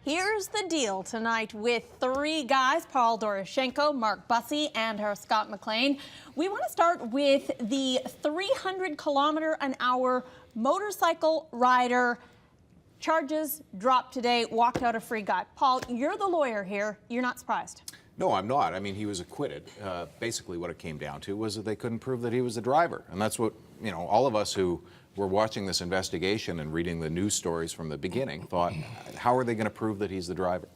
Here's the deal tonight with three guys, Paul Doroshenko, Mark Busse, and Scott McLean. We want to start with the 300-kilometer-an-hour motorcycle rider. Charges dropped today, walked out a free guy. Paul, you're the lawyer here. You're not surprised? No, I'm not. I mean, he was acquitted. Basically, what it came down to was that they couldn't prove that he was the driver. And that's what, you know, all of us who were watching this investigation and reading the news stories from the beginning thought, how are they going to prove that he's the driver?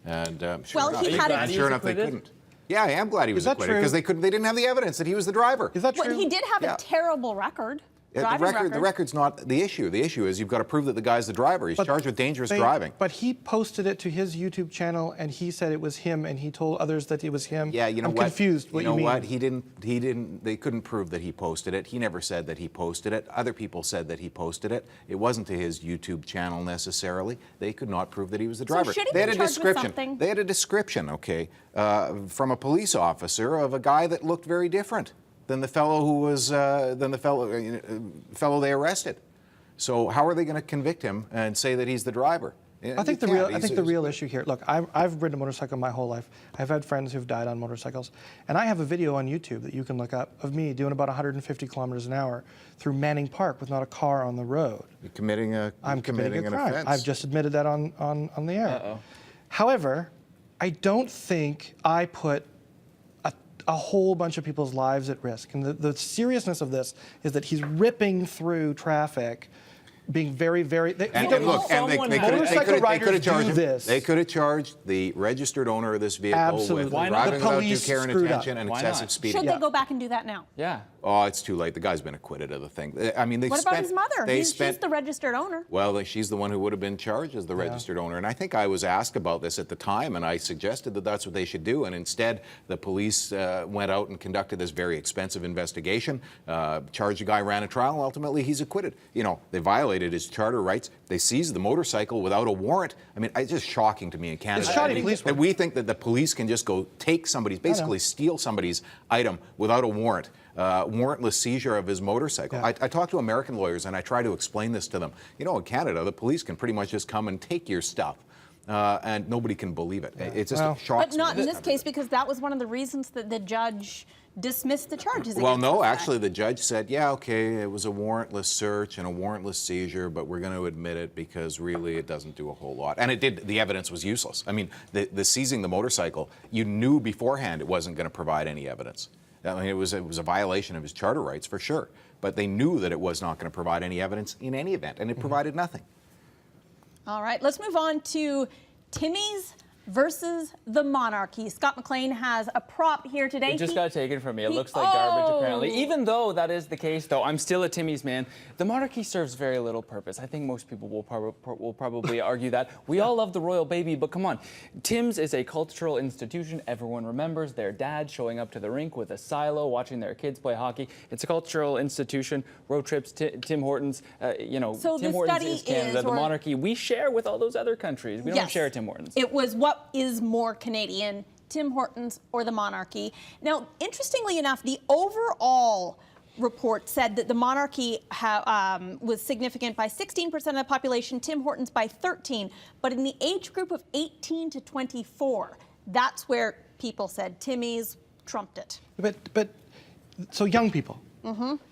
And sure enough, they couldn't. Yeah, I am glad he was acquitted because they didn't have the evidence that he was the driver. Is that true? Well, he did have a terrible record. The record's not the issue. The issue is you've got to prove that the guy's the driver. He's charged with dangerous driving. But he posted it to his YouTube channel, and he said it was him, and he told others that it was him. Yeah, you know I'm what? confused. What you mean? What? He didn't. They couldn't prove that he posted it. He never said that he posted it. Other people said that he posted it. It wasn't to his YouTube channel necessarily. They could not prove that he was the driver. So should he they had be a charged description. with something? They had a description, okay, from a police officer of a guy that looked very different than the fellow who was fellow they arrested. So how are they going to convict him and say that he's the driver? I think the real issue here. Look, I've ridden a motorcycle my whole life. I've had friends who've died on motorcycles, and I have a video on YouTube that you can look up of me doing about 150 kilometers an hour through Manning Park with not a car on the road. You're committing a crime. Offense. I've just admitted that on the air. However, I don't think I put a whole bunch of people's lives at risk. And the seriousness of this is that he's ripping through traffic, being very, very... They could have charged the registered owner of this vehicle with driving without due care and attention and excessive speeding. Should they go back and do that now? Yeah. Oh, it's too late. The guy's been acquitted of the thing. I mean, what about his mother? She's the registered owner. Well, she's the one who would have been charged as the registered owner. And I think I was asked about this at the time, and I suggested that that's what they should do. And instead, the police went out and conducted this very expensive investigation, charged a guy, ran a trial, and ultimately he's acquitted. You know, they violated his charter rights. They seized the motorcycle without a warrant. I mean, it's just shocking to me in Canada. It's shocking. That we think that the police can just go take somebody's, basically steal somebody's item without a warrant. Warrantless seizure of his motorcycle. Yeah. I talk to American lawyers and I try to explain this to them. You know, in Canada, the police can pretty much just come and take your stuff. And nobody can believe it. It's just shocking. But not in this case, because that was one of the reasons that the judge dismissed the charges. Well, no, actually, the judge said, yeah, okay, it was a warrantless search and a warrantless seizure, but we're going to admit it because really it doesn't do a whole lot. And it did. The evidence was useless. I mean, the seizing the motorcycle, you knew beforehand it wasn't going to provide any evidence. I mean, it was a violation of his charter rights for sure, but they knew that it was not going to provide any evidence in any event, and it provided nothing. All right, let's move on to Timmy's versus the monarchy. Scott McLean has a prop here today. You just got taken from me. It looks like garbage, apparently. Even though that is the case, though, I'm still a Timmy's man. The monarchy serves very little purpose. I think most people will probably argue that. We all love the royal baby, but come on. Tim's is a cultural institution. Everyone remembers their dad showing up to the rink with a silo, watching their kids play hockey. It's a cultural institution. Road trips, Tim Hortons, so Tim Hortons is Canada. The monarchy we share with all those other countries. We don't share Tim Hortons. It was what is more Canadian, Tim Hortons or the monarchy? Now, interestingly enough, the overall report said that the monarchy was significant by 16% of the population, Tim Hortons by 13%. But in the age group of 18 to 24, that's where people said Timmy's trumped it. But so young people.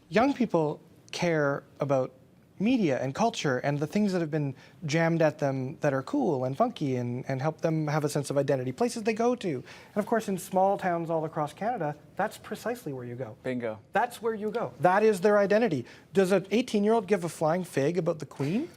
Young people care about media and culture and the things that have been jammed at them that are cool and funky and help them have a sense of identity, places they go to. And of course, in small towns all across Canada, that's precisely where you go. Bingo. That's where you go. That is their identity. Does an 18-year-old give a flying fig about the Queen?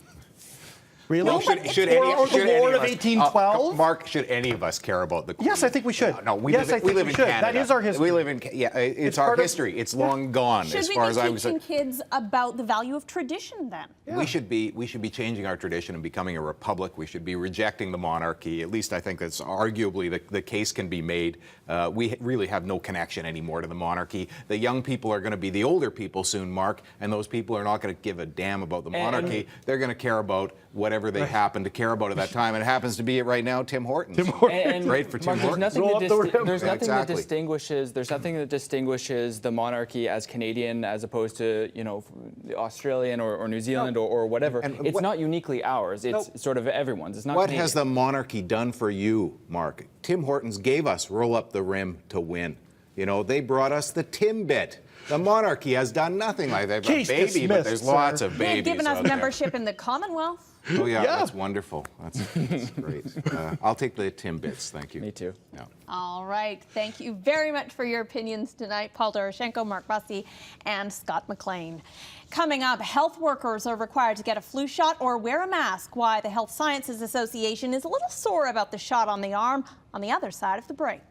Really? No, should any War of 1812? Mark, should any of us care about the Queen? Yes, I think we should. No, we live in Canada. That is our history. We live in, it's our history. It's long gone as far as I was. Should we be teaching kids about the value of tradition then? Yeah. We should be changing our tradition and becoming a republic. We should be rejecting the monarchy. At least I think that's arguably the case can be made. We really have no connection anymore to the monarchy. The young people are going to be the older people soon, Mark, and those people are not going to give a damn about the monarchy. They're going to care about whatever whatever they happen to care about at that time. And it happens to be it right now, Tim Hortons. And Great for Tim Mark, Hortons. there's nothing that Exactly. distinguishes the monarchy as Canadian as opposed to, you know, Australian or New Zealand or whatever. And it's what- not uniquely ours. It's sort of everyone's. It's not What Canadian. has the monarchy done for you, Mark? Tim Hortons gave us roll up the rim to win. You know, they brought us the Timbit. The monarchy has done nothing like that. Case Baby, dismissed, but there's lots sir. of They've babies given us out there. membership in the Commonwealth. Oh yeah, Yeah. that's wonderful. That's great. I'll take the Timbits, thank you. Me too. Yeah. All right. Thank you very much for your opinions tonight, Paul Doroshenko, Mark Busse, and Scott McLean. Coming up, health workers are required to get a flu shot or wear a mask. Why the Health Sciences Association is a little sore about the shot on the arm on the other side of the break.